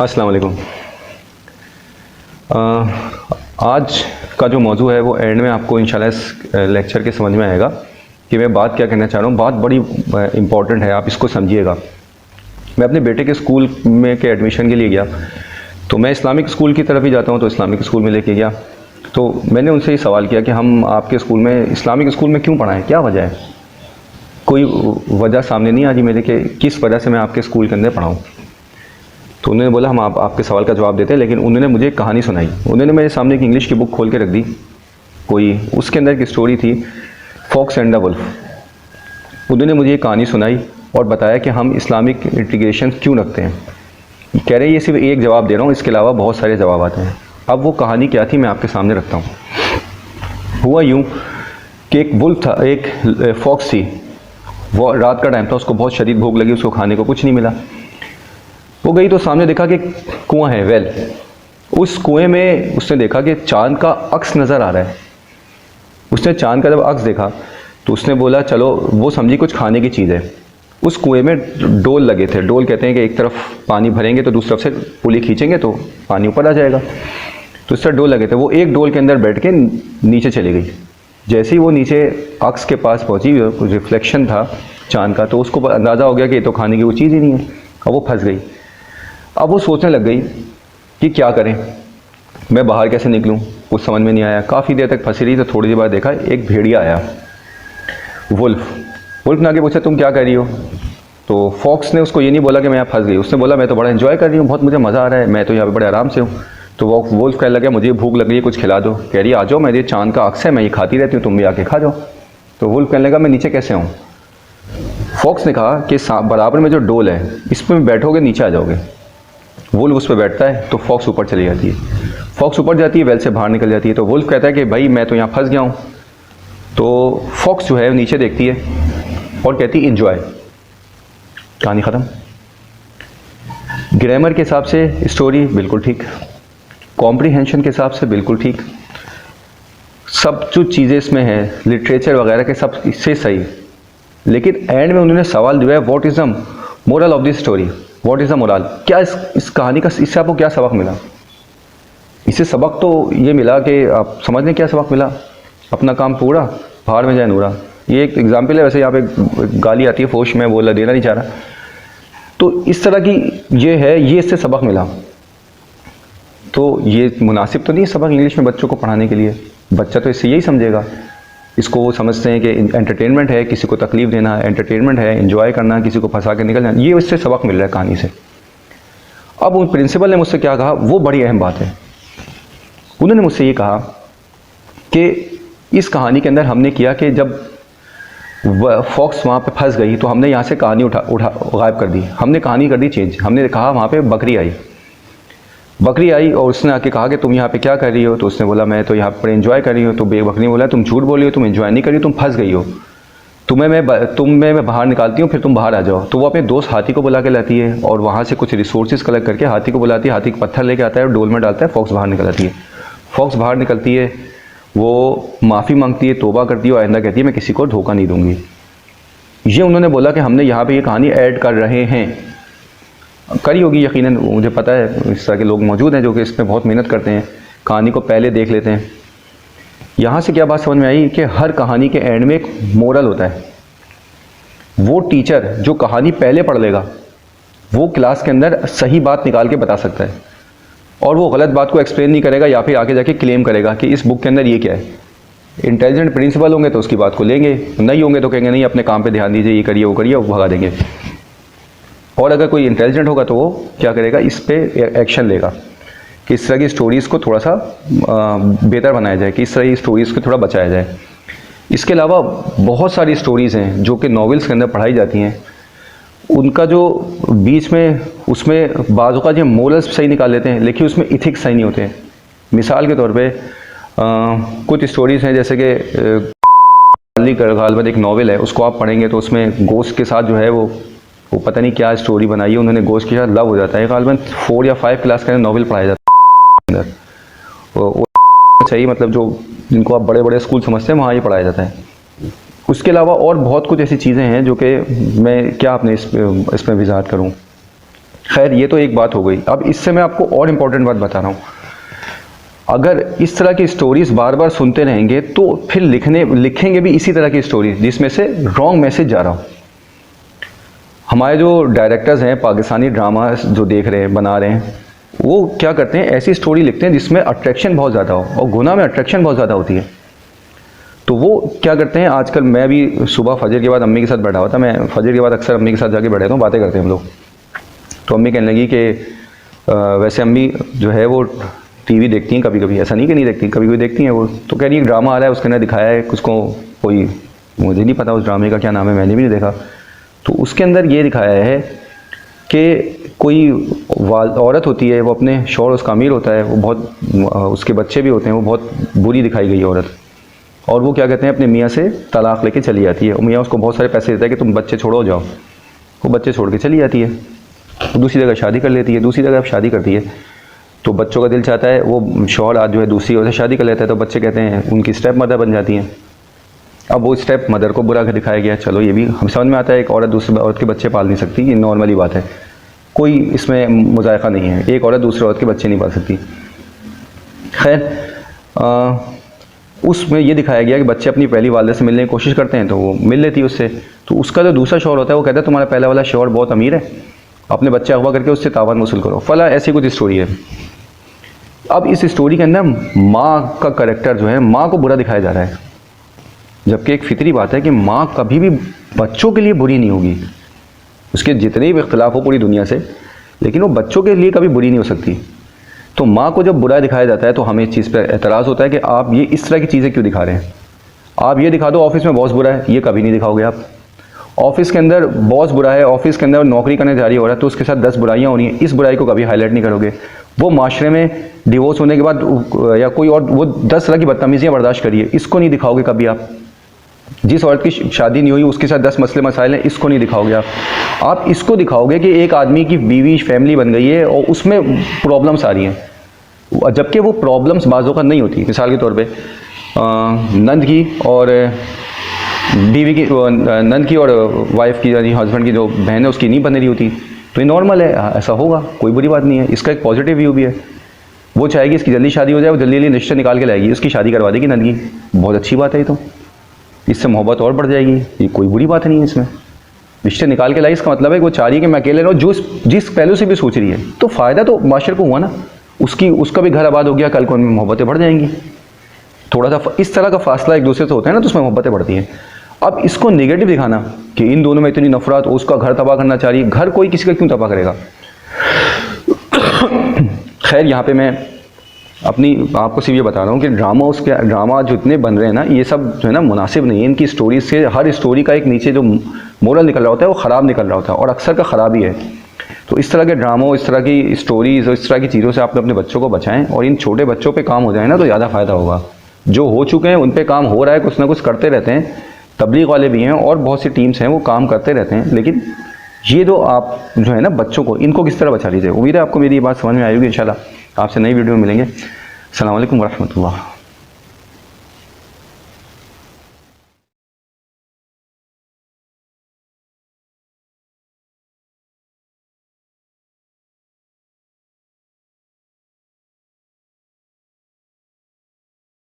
अस्सलाम वालेकुम। आज का जो मौजू है वो एंड में आपको इंशाल्लाह इस लेक्चर के समझ में आएगा कि मैं बात क्या कहना चाह रहा हूँ। बात बड़ी इम्पॉर्टेंट है, आप इसको समझिएगा। मैं अपने बेटे के स्कूल में के एडमिशन के लिए गया, तो मैं इस्लामिक स्कूल की तरफ ही जाता हूँ, तो इस्लामिक स्कूल में लेके गया। तो मैंने उनसे ये सवाल किया कि हम आपके स्कूल में इस्लामिक स्कूल में क्यों पढ़ाएँ, क्या वजह है। कोई वजह सामने नहीं आ रही मेरे कि किस वजह से मैं आपके स्कूल के अंदर पढ़ाऊँ। तो उन्होंने बोला हम आपके सवाल का जवाब देते हैं, लेकिन उन्होंने मुझे एक कहानी सुनाई। उन्होंने मेरे सामने एक इंग्लिश की बुक खोल के रख दी कोई, उसके अंदर एक स्टोरी थी, फॉक्स एंड द वुल्फ। उन्होंने मुझे एक कहानी सुनाई और बताया कि हम इस्लामिक इंटीग्रेशन क्यों रखते हैं। कह रहे हैं ये सिर्फ एक जवाब दे रहा हूँ, इसके अलावा बहुत सारे जवाब आते हैं। अब वो कहानी क्या थी मैं आपके सामने रखता हूँ। हुआ यूँ कि एक वुल्फ था, एक फॉक्स थी। वो रात का टाइम था, उसको बहुत शदीद भूख लगी, उसको खाने को कुछ नहीं मिला। वो गई तो सामने देखा कि कुआं है, वेल। उस कुएं में उसने देखा कि चांद का अक्स नज़र आ रहा है। उसने चांद का जब अक्स देखा तो उसने बोला चलो, वो समझी कुछ खाने की चीज़ है। उस कुएं में डोल लगे थे। डोल कहते हैं कि एक तरफ पानी भरेंगे तो दूसरी तरफ से पुली खींचेंगे तो पानी ऊपर आ जाएगा। तो इस तरह डोल लगे थे। वो एक डोल के अंदर बैठ के नीचे चली गई। जैसे ही वो नीचे अक्स के पास पहुँची, रिफ्लेक्शन था चांद का, तो उसको अंदाज़ा हो गया कि ये तो खाने की वो चीज़ ही नहीं है। अब वो फंस गई। अब वो सोचने लग गई कि क्या करें, मैं बाहर कैसे निकलूं, कुछ समझ में नहीं आया। काफ़ी देर तक फंसी रही, तो थोड़ी देर बाद देखा एक भेड़िया आया, वुल्फ ने आगे पूछा तुम क्या कर रही हो। तो फॉक्स ने उसको ये नहीं बोला कि मैं यहाँ फंस गई, उसने बोला मैं तो बड़ा एंजॉय कर रही हूँ, बहुत मुझे मज़ा आ रहा है, मैं तो यहाँ पे बड़े आराम से हूँ। तो वो वुल्फ कहने लगा मुझे भूख लग रही है, कुछ खिला दो। कह रही आ जाओ, मेरे चांद का अक्स है, मैं ये खाती रहती हूँ, तुम भी आके खा जाओ। तो वुल्फ कहने लगा मैं नीचे कैसे आऊँ। फॉक्स ने कहा कि बराबर में जो डोल है इस पर बैठोगे नीचे आ जाओगे। वुल्फ उस पर बैठता है तो फॉक्स ऊपर चली जाती है। फॉक्स ऊपर जाती है, वेल से बाहर निकल जाती है। तो वुल्फ कहता है कि भाई मैं तो यहाँ फंस गया हूँ। तो फॉक्स जो है नीचे देखती है और कहती है इंजॉय। कहानी ख़त्म। ग्रामर के हिसाब से स्टोरी बिल्कुल ठीक, कॉम्प्रीहेंशन के हिसाब से बिल्कुल ठीक, सब जो चीज़ें इसमें हैं लिटरेचर वगैरह के सब इससे सही। लेकिन एंड में उन्होंने सवाल दिया है what is the moral of this story, what is the moral. क्या इस कहानी का, इससे आपको क्या सबक मिला। इससे सबक तो ये मिला कि आप समझ लें क्या सबक मिला। अपना काम पूरा, बाहर में जाए नूरा। ये एक एग्जाम्पल है, वैसे यहाँ पे गाली आती है फोश, में बोला देना नहीं चाह रहा। तो इस तरह की ये है, ये इससे सबक मिला। तो ये मुनासिब तो नहीं सबक इंग्लिश में बच्चों को पढ़ाने के लिए। बच्चा तो इससे यही समझेगा, इसको वो समझते हैं कि एंटरटेनमेंट है, किसी को तकलीफ देना, एंटरटेनमेंट है, एंजॉय करना, किसी को फंसा के निकल जाना, ये इससे सबक मिल रहा है कहानी से। अब उन प्रिंसिपल ने मुझसे क्या कहा, वो बड़ी अहम बात है। उन्होंने मुझसे ये कहा कि इस कहानी के अंदर हमने किया कि जब फॉक्स वहाँ पे फंस गई तो हमने यहाँ से कहानी गायब कर दी। हमने कहानी कर दी चेंज। हमने कहा वहाँ पे बकरी आई और उसने आके कहा कि तुम यहाँ पे क्या कर रही हो। तो उसने बोला मैं तो यहाँ पर एंजॉय कर रही हूँ। तो बकरी ने बोला तुम झूठ बोल रही हो, तुम एंजॉय नहीं कर रही हो, तुम फंस गई हो, तुम्हें मैं बाहर निकालती हूँ, फिर तुम बाहर आ जाओ। तो वो अपने दोस्त हाथी को बुला के लाती है और वहाँ से कुछ रिसोर्सेज कलेक्ट करके हाथी को बुलाती है। हाथी पत्थर लेके आता है और डोल में डालता है, फॉक्स बाहर निकल आती है। फॉक्स बाहर निकलती है, वो माफ़ी मांगती है, तौबा करती है और आइंदा कहती है मैं किसी को धोखा नहीं दूंगी। ये उन्होंने बोला कि हमने यहाँ पे ये कहानी ऐड कर रहे हैं। करी होगी यकीनन, मुझे पता है इस तरह के लोग मौजूद हैं जो कि इसमें बहुत मेहनत करते हैं, कहानी को पहले देख लेते हैं। यहाँ से क्या बात समझ में आई कि हर कहानी के एंड में एक मोरल होता है। वो टीचर जो कहानी पहले पढ़ लेगा वो क्लास के अंदर सही बात निकाल के बता सकता है, और वो गलत बात को एक्सप्लेन नहीं करेगा या फिर आगे जाके क्लेम करेगा कि इस बुक के अंदर ये क्या है। इंटेलिजेंट प्रिंसिपल होंगे तो उसकी बात को लेंगे, नहीं होंगे तो कहेंगे नहीं अपने काम पे ध्यान दीजिए, ये करिए वो करिए, वो भगा देंगे। और अगर कोई इंटेलिजेंट होगा तो वो क्या करेगा, इस पे एक्शन लेगा कि इस तरह की स्टोरीज़ को थोड़ा सा बेहतर बनाया जाए, कि इस तरह की स्टोरीज़ को थोड़ा बचाया जाए। इसके अलावा बहुत सारी स्टोरीज़ हैं जो कि नॉवेल्स के अंदर पढ़ाई जाती हैं, उनका जो बीच में उसमें बाज़ों का जो मोरल्स सही निकाल लेते हैं, लेकिन उसमें इथिक्स सही नहीं होते हैं। मिसाल के तौर पे कुछ स्टोरीज़ हैं जैसे कि गालिबन एक नॉवेल है, उसको आप पढ़ेंगे तो उसमें गोश्त के साथ जो है वो पता नहीं क्या स्टोरी बनाई है उन्होंने, गोश्त के साथ लव हो जाता है। गालिबन 4 या 5 क्लास का नॉवेल पढ़ाया जाता है वो चाहिए, मतलब जो जिनको आप बड़े बड़े स्कूल समझते हैं वहाँ ये पढ़ाया जाता है। उसके अलावा और बहुत कुछ ऐसी चीज़ें हैं जो कि मैं क्या अपने इसमें वजाहत करूँ। खैर ये तो एक बात हो गई। अब इससे मैं आपको और इम्पोर्टेंट बात बता रहा हूँ। अगर इस तरह की स्टोरीज बार बार सुनते रहेंगे तो फिर लिखेंगे भी इसी तरह की स्टोरीज जिसमें से रॉन्ग मैसेज जा रहा हो। हमारे जो डायरेक्टर्स हैं पाकिस्तानी ड्रामा जो देख रहे हैं बना रहे हैं, वो क्या करते हैं, ऐसी स्टोरी लिखते हैं जिसमें अट्रैक्शन बहुत ज़्यादा हो, और गुनाह में अट्रैक्शन बहुत ज़्यादा होती है। तो वो क्या करते हैं, आजकल मैं भी सुबह फजर के बाद अम्मी के साथ बैठा हुआ था, मैं फजर के बाद अक्सर अम्मी के साथ जाके बैठा हूँ, बातें करते हैं हम लोग। तो अम्मी कहने लगी कि वैसे अम्मी जो है वो टीवी देखती हैं कभी कभी, ऐसा नहीं कि नहीं देखती, कभी कभी देखती हैं वो। तो कह रही है ड्रामा आ रहा है, उसके अंदर दिखाया है उसको, कोई मुझे नहीं पता उस ड्रामे का क्या नाम है, मैंने भी नहीं देखा। तो उसके अंदर ये दिखाया है कि कोई औरत होती है, वो अपने शौहर उसका अमीर होता है, वो बहुत उसके बच्चे भी होते हैं, वो बहुत बुरी दिखाई गई औरत, और वो क्या कहते हैं अपने मियाँ से तलाक लेके चली जाती है। और मियाँ उसको बहुत सारे पैसे देता है कि तुम बच्चे छोड़ो जाओ, वो बच्चे छोड़ के चली जाती है, वो दूसरी जगह शादी कर लेती है, दूसरी जगह शादी करती है। तो बच्चों का दिल चाहता है, वो शौहर आज जो है दूसरी औरत से शादी कर लेता है, तो बच्चे कहते हैं उनकी स्टेप मदर बन जाती हैं। अब वो स्टेप मदर को बुरा दिखाया गया, चलो ये भी हम समझ में आता है, एक औरत दूसरी औरत के बच्चे पाल नहीं सकती, ये नॉर्मली बात है, कोई इसमें मुजायका नहीं है, एक औरत दूसरी औरत के बच्चे नहीं पाल सकती। खैर उसमें ये दिखाया गया कि बच्चे अपनी पहली वालिदा से मिलने की कोशिश करते हैं, तो वो मिल लेती है उससे। तो उसका जो दूसरा शौहर होता है वो कहता है तुम्हारा पहला वाला शौहर बहुत अमीर है, अपने बच्चे अगवा करके उससे तावन वसूल करो, फला ऐसी कुछ स्टोरी है। अब इस स्टोरी के अंदर माँ का करेक्टर जो है, माँ को बुरा दिखाया जा रहा है, जबकि एक फितरी बात है कि माँ कभी भी बच्चों के लिए बुरी नहीं होगी, उसके जितने भी इख्तलाफ हो पूरी दुनिया से, लेकिन वो बच्चों के लिए कभी बुरी नहीं हो सकती। तो माँ को जब बुरा दिखाया जाता है तो हमें इस चीज़ पर एतराज़ होता है कि आप ये इस तरह की चीज़ें क्यों दिखा रहे हैं। आप ये दिखा दो ऑफिस में बॉस बुरा है, ये कभी नहीं दिखाओगे आप। ऑफिस के अंदर बॉस बुरा है, ऑफिस के अंदर नौकरी करने जा रही हो रहा है, तो उसके साथ 10 बुराइयाँ हो रही हैं, इस बुराई को कभी हाईलाइट नहीं करोगे। वो माशरे में डिवोर्स होने के बाद या कोई और वो 10 तरह की बदतमीजियाँ बर्दाश्त करिए, इसको नहीं दिखाओगे कभी आप। जिस औरत की शादी नहीं हुई उसके साथ 10 मसले मसाइल हैं, इसको नहीं दिखाओगे आप इसको दिखाओगे कि एक आदमी की बीवी फैमिली बन गई है और उसमें प्रॉब्लम्स आ रही हैं, जबकि वो प्रॉब्लम्स बाज़ों का नहीं होती। मिसाल के तौर पे नंद की और बीवी की, नंद की और वाइफ की यानी हस्बैंड की जो बहन है उसकी नहीं बन रही होती, तो ये नॉर्मल है, ऐसा होगा, कोई बुरी बात नहीं है। इसका एक पॉजिटिव व्यू भी है, वो चाहेगी इसकी जल्दी शादी हो जाए, वो जल्दी जल्दी रिश्ते निकाल के लाएगी, उसकी शादी करवा देगी नंद की, बहुत अच्छी बात है ये, तो इससे मोहब्बत और बढ़ जाएगी, ये कोई बुरी बात नहीं है इसमें। रिश्ते निकाल के लाई इसका मतलब है कि वो चाह रही है कि मैं अकेले रहूँ, जो जिस पहलू से भी सोच रही है, तो फ़ायदा तो माशरे को हुआ ना, उसका भी घर आबाद हो गया, कल को उनमें मोहब्बतें बढ़ जाएंगी। थोड़ा सा इस तरह का फासला एक दूसरे से होता है ना, तो उसमें मोहब्बतें बढ़ती हैं। अब इसको नेगेटिव दिखाना कि इन दोनों में इतनी नफरत, उसका घर तबाह करना चाह रही है, घर कोई किसी का क्यों तबाह करेगा। खैर यहाँ पे मैं अपनी आपको सिर्फ ये बता रहा हूँ कि ड्रामा जितने बन रहे हैं ना, ये सब जो है ना मुनासिब नहीं है। इनकी स्टोरी से हर स्टोरी का एक नीचे जो मोरल निकल रहा होता है वो ख़राब निकल रहा होता है, और अक्सर का ख़राब ही है। तो इस तरह के ड्रामों, इस तरह की स्टोरीज़ और इस तरह की चीज़ों से आप अपने बच्चों को बचाएं, और इन छोटे बच्चों पे काम हो जाए ना तो ज़्यादा फ़ायदा होगा। जो हो चुके हैं उन पे काम हो रहा है, कुछ ना कुछ करते रहते हैं, तबलीग वाले भी हैं और बहुत सी टीम्स हैं वो काम करते रहते हैं, लेकिन ये जो आप जो है ना बच्चों को, इनको किस तरह बचा लीजिए। उम्मीद है आपको मेरी ये बात समझ में आई होगी। इंशाल्लाह आपसे नई वीडियो में मिलेंगे। अस्सलाम वालेकुम वरहमतुल्लाह।